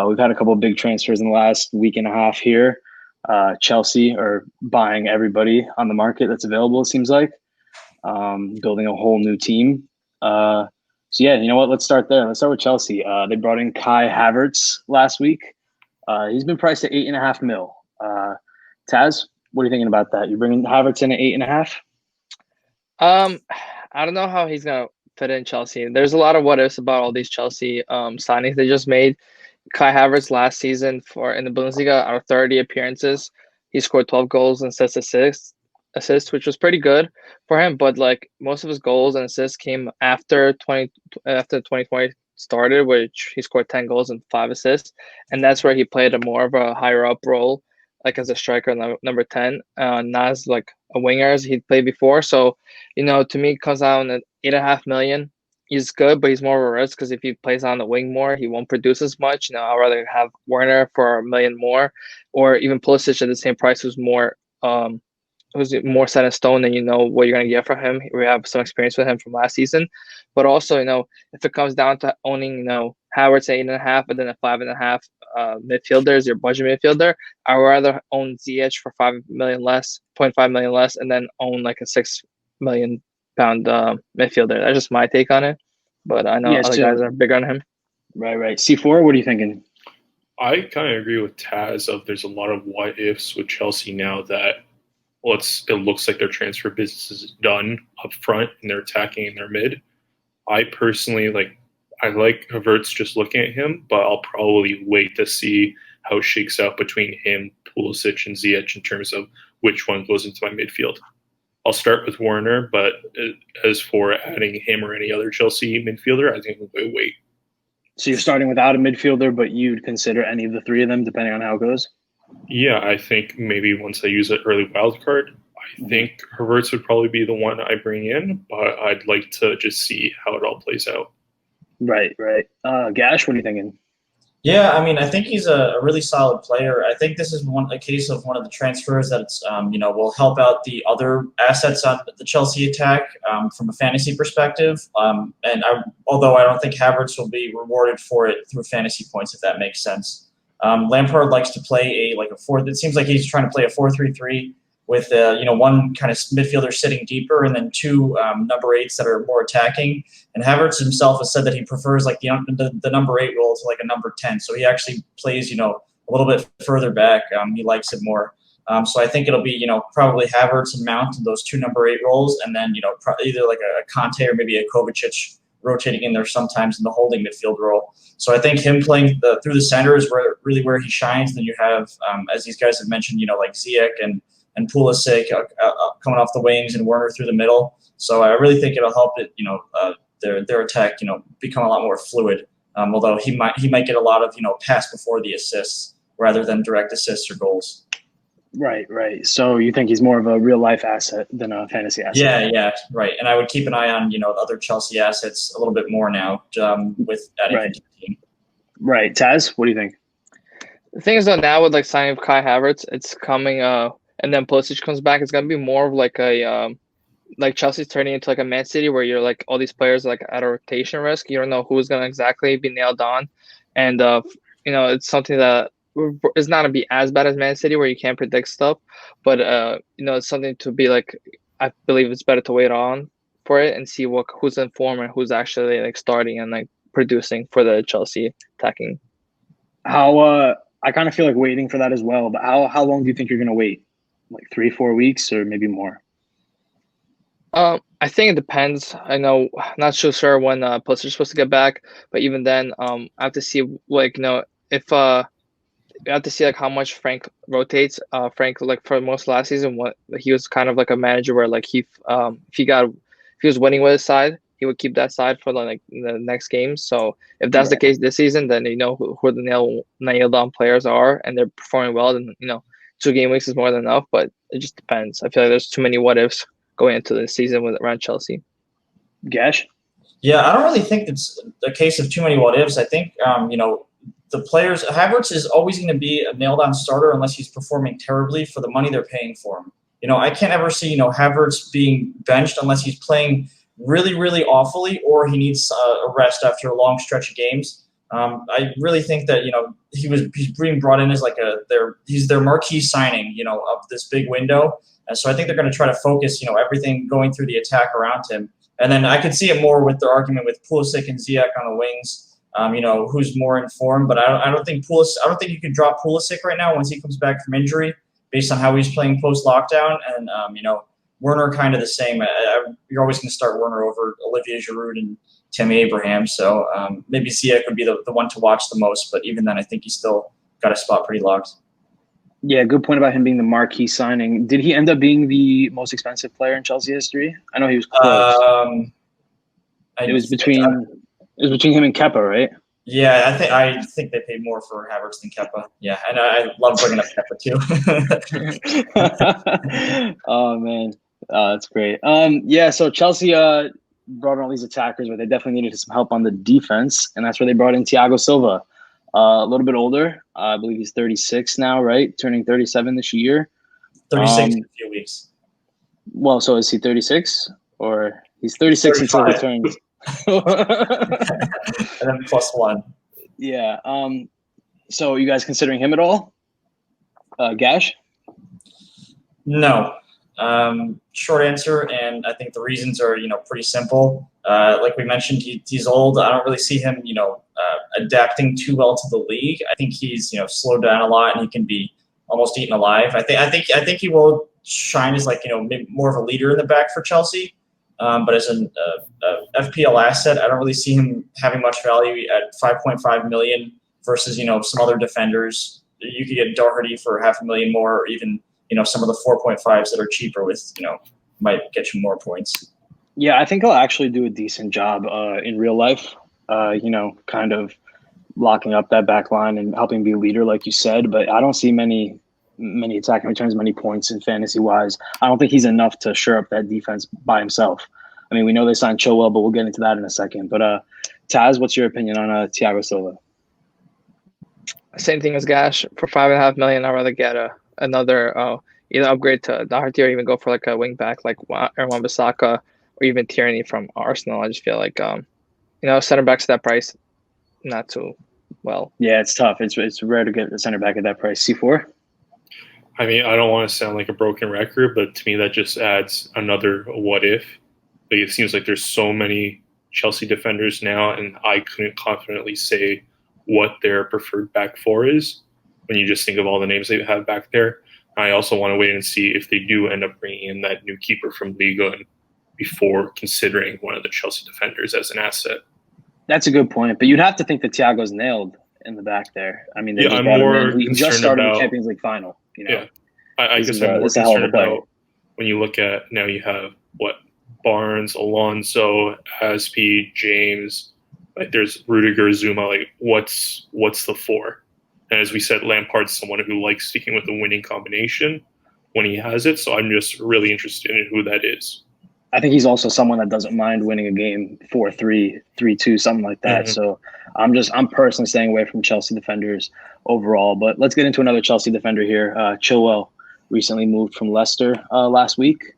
We've had a couple of big transfers in the last week and a half here. Chelsea are buying everybody on the market that's available, it seems like, building a whole new team. So, yeah, you know what? Let's start there. Let's start with Chelsea. They brought in Kai Havertz last week. He's been priced at 8.5 mil. Tazz, what are you thinking about that? You bringing Havertz in at 8.5? I don't know how he's gonna fit in Chelsea. There's a lot of what ifs about all these Chelsea signings they just made. Kai Havertz last season for in the Bundesliga, out of 30 appearances, he scored 12 goals and 6 assists, which was pretty good for him. But like most of his goals and assists came after 2020 started, which he scored 10 goals and 5 assists, and that's where he played a more of a higher up role, like as a striker, number 10, not as like a winger as he played before. So, to me, it comes down at 8.5 million. He's good, but he's more of a risk because if he plays on the wing more, he won't produce as much. I'd rather have Werner for a million more, or even Pulisic at the same price, who's more set in stone than what you're gonna get from him. We have some experience with him from last season, but also if it comes down to owning Howard's 8.5 and then a 5.5 midfielder is your budget midfielder, I would rather own Ziyech for 5 million less, 0.5 million less, and then own like a 6 million pound midfielder. That's just my take on it, but I know Yes, other so guys are bigger on him. right. C4, what are you thinking? I kind of agree with Taz of there's a lot of what ifs with Chelsea now that it looks like their transfer business is done up front and they're attacking in their mid. I personally I like Havertz just looking at him, but I'll probably wait to see how it shakes out between him, Pulisic, and Ziyech in terms of which one goes into my midfield. I'll start with Werner, but as for adding him or any other Chelsea midfielder, I think we'll wait. So you're starting without a midfielder, but you'd consider any of the three of them depending on how it goes? Yeah, I think maybe once I use an early wild card, I think Havertz would probably be the one I bring in, but I'd like to just see how it all plays out. Right. Gash, what are you thinking? Yeah, I mean, I think he's a really solid player. I think this is a case of one of the transfers that will help out the other assets on the Chelsea attack from a fantasy perspective. Although I don't think Havertz will be rewarded for it through fantasy points, if that makes sense. Lampard likes to play a four. It seems like he's trying to play a 4-3-3 with one kind of midfielder sitting deeper and then two number 8s that are more attacking. And Havertz himself has said that he prefers the number 8 role to like a number 10. So he actually plays a little bit further back. He likes it more. So I think it'll be probably Havertz and Mount in those two number 8 roles, and then either like a Conte or maybe a Kovacic rotating in there sometimes in the holding midfield role. So I think him playing through the center is really where he shines. Then you have, as these guys have mentioned, like Ziyech and Pulisic coming off the wings and Werner through the middle. So I really think it'll help it, their attack, become a lot more fluid. Although he might get a lot of pass before the assists rather than direct assists or goals. Right. So you think he's more of a real life asset than a fantasy asset? Yeah, right. And I would keep an eye on other Chelsea assets a little bit more now with adding to the team. Right, Taz, what do you think? The thing is though, now with signing of Kai Havertz, it's coming and then Pulisic comes back, it's gonna be more of like a like Chelsea's turning into like a Man City where you're like all these players like at a rotation risk. You don't know who's gonna exactly be nailed on, and it's something that is not gonna be as bad as Man City where you can't predict stuff, but it's something to be like. I believe it's better to wait on for it and see who's in form and who's actually like starting and like producing for the Chelsea attacking. I kind of feel like waiting for that as well, but how long do you think you're gonna wait? Like 3-4 weeks or maybe more? I think it depends. I'm not so sure when Pulisic is supposed to get back, but even then, I have to see if you have to see like how much Frank rotates. Frank for most of last season, what he was kind of like a manager where like if he was winning with his side, he would keep that side for the next game. So if that's the case this season, then who the nailed on players are and they're performing well. Then 2 game weeks is more than enough, but it just depends. I feel like there's too many what ifs going into the season around Chelsea. Gash? Yeah, I don't really think it's a case of too many what ifs. I think the players, Havertz is always going to be a nailed on starter unless he's performing terribly for the money they're paying for him. I can't ever see Havertz being benched unless he's playing really, really awfully or he needs a rest after a long stretch of games. I really think that he's being brought in as like he's their marquee signing of this big window, and so I think they're going to try to focus everything going through the attack around him, and then I could see it more with their argument with Pulisic and Ziyech on the wings. Who's more informed, but I don't think you could drop Pulisic right now once he comes back from injury, based on how he's playing post lockdown, and Werner kind of the same. You're always going to start Werner over Olivier Giroud and Tammy Abraham. So maybe Ziyech would be the one to watch the most. But even then, I think he's still got a spot pretty locked. Yeah, good point about him being the marquee signing. Did he end up being the most expensive player in Chelsea history? I know he was close. It was between him and Kepa, right? Yeah, I think they paid more for Havertz than Kepa. Yeah, and I love bringing up Kepa too. Oh man, that's great. Yeah, so Chelsea brought in all these attackers, but they definitely needed some help on the defense, and that's where they brought in Thiago Silva. A little bit older, I believe he's 36 now, right? Turning 37 this year. 36 in a few weeks. Well, so is he 36, or he's 36 until he turns? And then +1. Yeah. So you guys considering him at all? Gasch? No. Short answer, and I think the reasons are pretty simple. Like we mentioned, he's old. I don't really see him adapting too well to the league. I think he's slowed down a lot, and he can be almost eaten alive. I think he will shine as maybe more of a leader in the back for Chelsea. But as an FPL asset, I don't really see him having much value at 5.5 million versus some other defenders. You could get Doherty for $500,000 more, or even some of the 4.5s that are cheaper with might get you more points. Yeah, I think he'll actually do a decent job in real life. Kind of locking up that back line and helping be a leader, like you said. But I don't see many attacking returns, many points in fantasy wise. I don't think he's enough to shore up that defense by himself. I mean, we know they signed Chilwell, but we'll get into that in a second. But Tazz, what's your opinion on Thiago Silva? Same thing as Gash. For $5.5 million, I'd rather get another either upgrade to Doherty or even go for like a wing back like Wan-Bissaka or even Tierney from Arsenal. I just feel like center backs at that price, not too well. Yeah, it's tough. It's rare to get a center back at that price. C4. I mean, I don't want to sound like a broken record, but to me that just adds another what if. Like, it seems like there's so many Chelsea defenders now, and I couldn't confidently say what their preferred back four is when you just think of all the names they have back there. I also want to wait and see if they do end up bringing in that new keeper from Liga before considering one of the Chelsea defenders as an asset. That's a good point, but you'd have to think that Thiago's nailed in the back there. I mean, I'm more he just started the Champions League final. Yeah, I guess I'm more concerned about when you look at now you have Barnes, Alonso, Aspi, James, like there's Rudiger, Zuma, like what's the four? And as we said, Lampard's someone who likes sticking with the winning combination when he has it. So I'm just really interested in who that is. I think he's also someone that doesn't mind winning a game 4-3, 3-2, something like that. Mm-hmm. So I'm personally staying away from Chelsea defenders overall. But let's get into another Chelsea defender here. Chilwell recently moved from Leicester last week.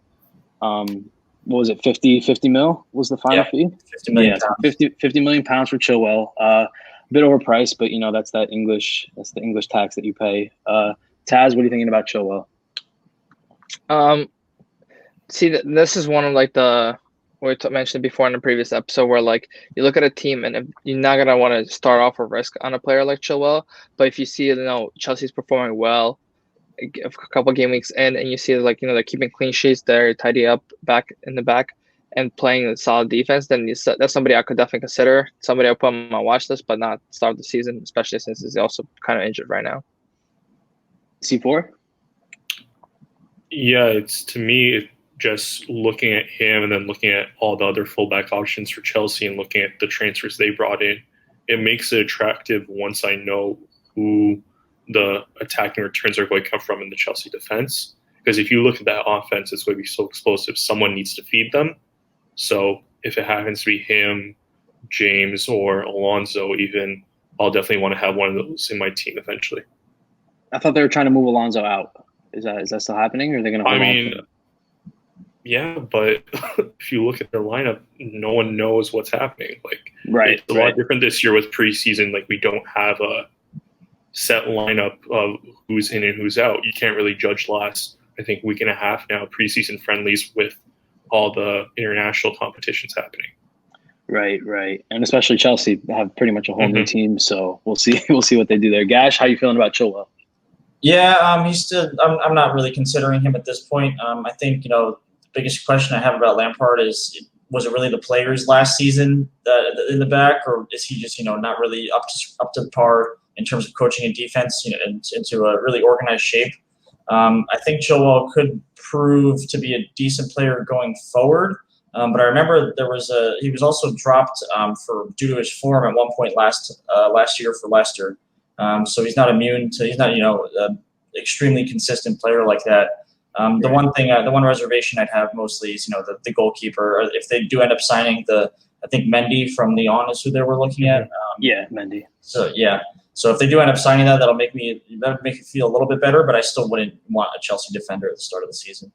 What was it? 50 mil was the final fee? 50 million. Yeah, 50 million pounds for Chilwell. A bit overpriced, but that's the English tax that you pay. Tazz, what are you thinking about Chilwell? See, this is one of we mentioned before in the previous episode where you look at a team and you're not gonna want to start off a risk on a player like Chilwell, but if you see Chelsea's performing well a couple game weeks in, and you see they're keeping clean sheets, they're tidy up back in the back and playing a solid defense, then that's somebody I could definitely consider. Somebody I'll put on my watch list, but not start the season, especially since he's also kind of injured right now. C4? Yeah, to me, just looking at him and then looking at all the other fullback options for Chelsea and looking at the transfers they brought in, it makes it attractive once I know who the attacking returns are going to come from in the Chelsea defense. Because if you look at that offense, it's going to be so explosive. Someone needs to feed them. So if it happens to be him, James, or Alonso even, I'll definitely want to have one of those in my team eventually. I thought they were trying to move Alonso out. Is that still happening, or are they going to hold on to it? Yeah, but if you look at their lineup, no one knows what's happening. Like, Right, it's a lot different this year with preseason. Like, we don't have a set lineup of who's in and who's out. You can't really judge last, I think, week and a half now preseason friendlies with all the international competitions happening. Right, and especially Chelsea have pretty much a whole new team, so we'll see what they do there. Gash, how you feeling about Chilwell? Yeah, he's still. I'm not really considering him at this point. I think the biggest question I have about Lampard is, was it really the players last season in the back, or is he just not really up to par in terms of coaching and defense, into a really organized shape? I think Chilwell could prove to be a decent player going forward. But I remember he was also dropped due to his form at one point last year for Leicester. So he's not immune to. He's not extremely consistent player like that. The one reservation I'd have mostly is the goalkeeper. Or if they do end up signing I think Mendy from Lyon is who they were looking at. Mendy. So if they do end up signing that'll make it feel a little bit better. But I still wouldn't want a Chelsea defender at the start of the season.